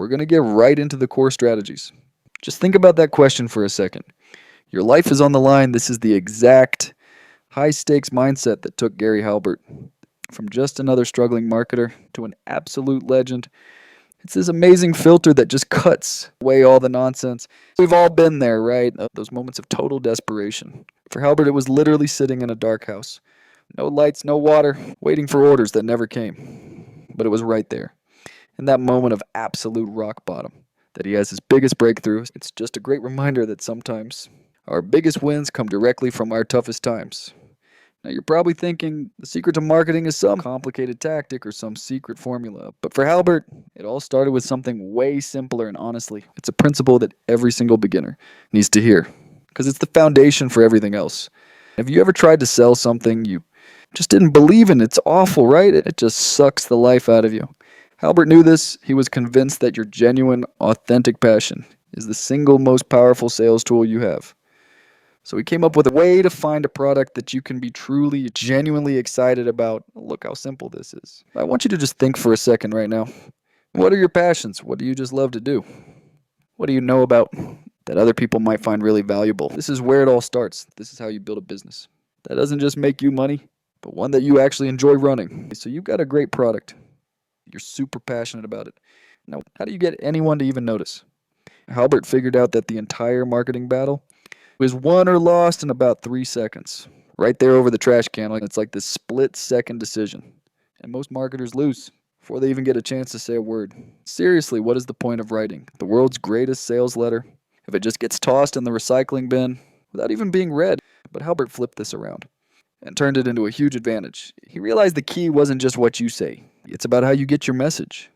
we're going to get right into the core strategies. Just think about that question for a second. Your life is on the line. This is the exact high-stakes mindset that took Gary Halbert from just another struggling marketer to an absolute legend. It's this amazing filter that just cuts away all the nonsense. We've all been there, right? Those moments of total desperation. For Halbert, it was literally sitting in a dark house. No lights, no water, waiting for orders that never came. But it was right there, in that moment of absolute rock bottom, that he has his biggest breakthrough. It's just a great reminder that sometimes our biggest wins come directly from our toughest times. Now, you're probably thinking the secret to marketing is some complicated tactic or some secret formula. But for Halbert, it all started with something way simpler, and honestly, it's a principle that every single beginner needs to hear, because it's the foundation for everything else. Have you ever tried to sell something you just didn't believe in? It's awful, right? It just sucks the life out of you. Halbert knew this. He was convinced that your genuine, authentic passion is the single most powerful sales tool you have. So he came up with a way to find a product that you can be truly, genuinely excited about. Look how simple this is. I want you to just think for a second right now. What are your passions? What do you just love to do? What do you know about that other people might find really valuable? This is where it all starts. This is how you build a business. That doesn't just make you money, but one that you actually enjoy running. So you've got a great product. You're super passionate about it. Now, how do you get anyone to even notice? Halbert figured out that the entire marketing battle was won or lost in about 3 seconds. Right there over the trash can. It's like this split-second decision. And most marketers lose before they even get a chance to say a word. Seriously, what is the point of writing the world's greatest sales letter if it just gets tossed in the recycling bin without even being read? But Halbert flipped this around and turned it into a huge advantage. He realized the key wasn't just what you say. It's about how you get your message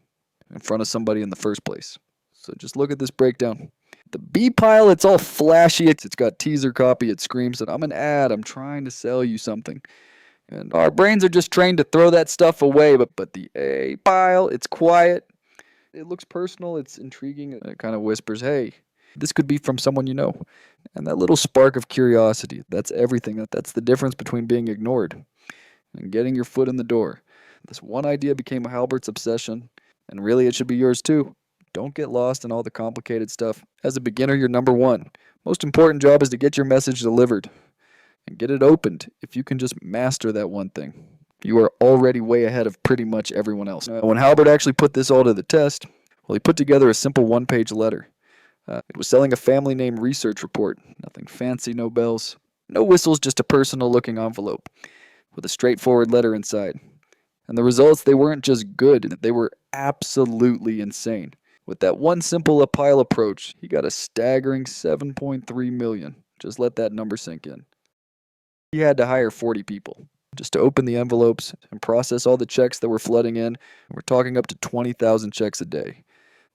in front of somebody in the first place. So just look at this breakdown. The B pile, it's all flashy. It's got teaser copy. It screams that I'm an ad. I'm trying to sell you something. And our brains are just trained to throw that stuff away. But the A pile, it's quiet. It looks personal. It's intriguing. It kind of whispers, hey, this could be from someone you know. And that little spark of curiosity, that's everything. That's the difference between being ignored and getting your foot in the door. This one idea became Halbert's obsession, and really it should be yours too. Don't get lost in all the complicated stuff. As a beginner, you're number one. Most important job is to get your message delivered and get it opened. If you can just master that one thing, you are already way ahead of pretty much everyone else. When Halbert actually put this all to the test, well, he put together a simple one-page letter. It was selling a family name research report. Nothing fancy, no bells, no whistles, just a personal-looking envelope with a straightforward letter inside. And the results, they weren't just good, they were absolutely insane. With that one simple pile approach, he got a staggering $7.3 million. Just let that number sink in. He had to hire 40 people just to open the envelopes and process all the checks that were flooding in. We're talking up to 20,000 checks a day.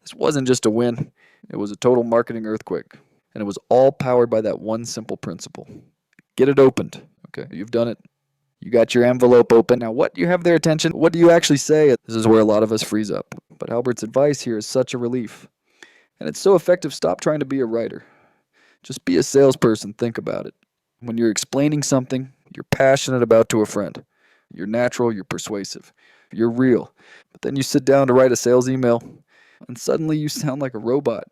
This wasn't just a win, it was a total marketing earthquake. And it was all powered by that one simple principle. Get it opened. Okay, you've done it. You got your envelope open. Now, what do you have their attention? What do you actually say? This is where a lot of us freeze up. But Halbert's advice here is such a relief. And it's so effective. Stop trying to be a writer. Just be a salesperson. Think about it. When you're explaining something you're passionate about to a friend, you're natural, you're persuasive, you're real. But then you sit down to write a sales email, and suddenly you sound like a robot.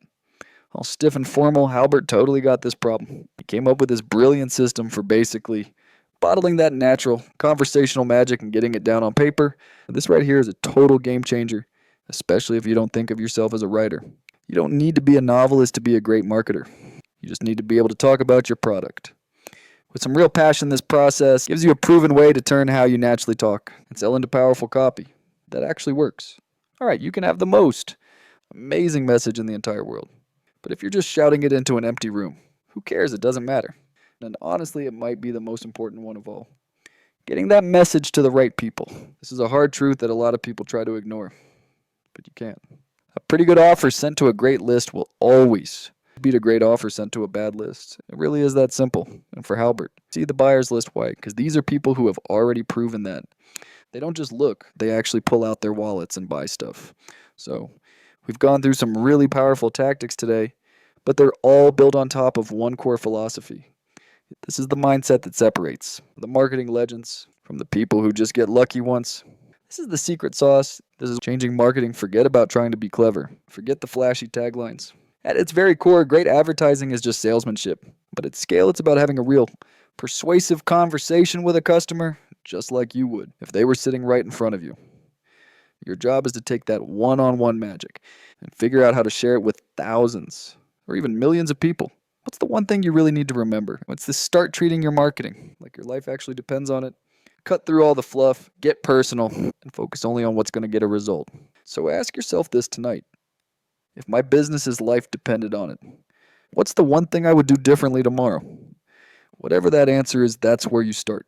All stiff and formal. Halbert totally got this problem. He came up with this brilliant system for basically bottling that natural conversational magic and getting it down on paper. This right here is a total game changer, especially if you don't think of yourself as a writer. You don't need to be a novelist to be a great marketer. You just need to be able to talk about your product. With some real passion, this process gives you a proven way to turn how you naturally talk and sell into powerful copy. That actually works. All right, you can have the most amazing message in the entire world. But if you're just shouting it into an empty room, who cares? It doesn't matter. And honestly, it might be the most important one of all. Getting that message to the right people. This is a hard truth that a lot of people try to ignore, but you can't. A pretty good offer sent to a great list will always beat a great offer sent to a bad list. It really is that simple. And for Halbert, see the buyer's list why? Because these are people who have already proven that. They don't just look, they actually pull out their wallets and buy stuff. So we've gone through some really powerful tactics today, but they're all built on top of one core philosophy. This is the mindset that separates the marketing legends from the people who just get lucky once. This is the secret sauce. This is changing marketing. Forget about trying to be clever. Forget the flashy taglines. At its very core, great advertising is just salesmanship. But at scale, it's about having a real, persuasive conversation with a customer, just like you would if they were sitting right in front of you. Your job is to take that one-on-one magic and figure out how to share it with thousands or even millions of people. What's the one thing you really need to remember? It's to start treating your marketing like your life actually depends on it. Cut through all the fluff, get personal, and focus only on what's going to get a result. So ask yourself this tonight. If my business's life depended on it, what's the one thing I would do differently tomorrow? Whatever that answer is, that's where you start.